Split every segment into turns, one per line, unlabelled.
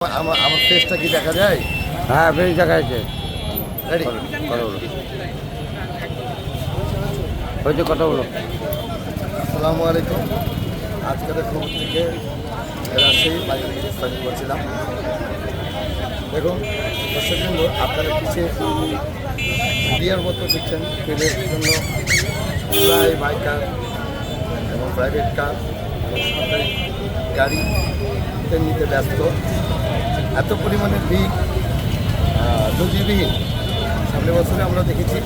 আমার ফেসটা কি দেখা যায়?
হ্যাঁ, বেশ দেখা যাচ্ছে।
রেডি?
কথা বলো, হয়েছে কথা বলো।
আসসালামু আলাইকুম। আজকের খবর থেকে রাজশাহী পাকিস্তানি করছিলাম। দেখুন দর্শকবৃন্দ, আপনারা পিছিয়ে মিডিয়ার মতো দেখছেন ট্রেনের জন্য প্রায় বাইকার এবং প্রাইভেট কার এবং সরকারি গাড়ি নিতে ব্যস্ত। এত পরিমাণে ভিড় নজিরবিহীন। সামনের বছরে আমরা দেখেছি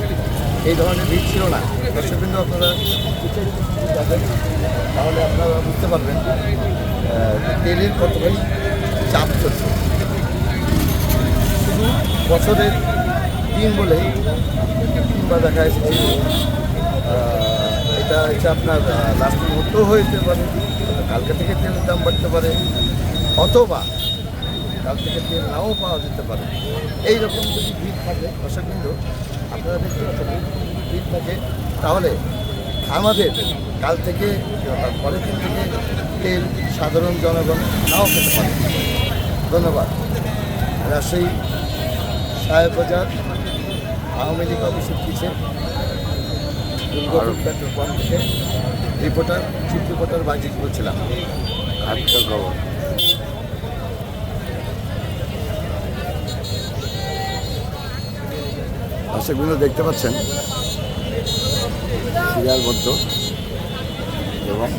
এই ধরনের ভিড় ছিল না। দর্শকবৃন্দ, আপনারা যাবেন তাহলে আপনারা বুঝতে পারবেন তেলের কতখানি চাপ চলছে। শুধু বছরের দিন বলেই কিংবা দেখা এসেছে এটা হচ্ছে আপনার লাস্ট মুহূর্তও হতে পারে, কালকে থেকে তেলের দাম বাড়তে পারে, অথবা কাল থেকে তেল নাও পাওয়া যেতে পারে। এইরকম যদি ভিড় থাকে দর্শকবৃন্দ, আপনারা দেখতে পাচ্ছেন ভিড় থাকে, তাহলে আমাদের কাল থেকে পরের দিন থেকে তেল সাধারণ জনগণ নাও খেতে পারে। ধন্যবাদ। রাজশাহী সাহেববাজার আওয়ামী লীগ অফিসের পিছিয়ে দুর্গাপুর পেট্রোল পাম্প থেকে চিফ রিপোর্টার বাজিত বলছিলাম।
আজকের খবর
দর্শকগুলো দেখতে পাচ্ছেন সিরিয়ালবদ্ধ এবং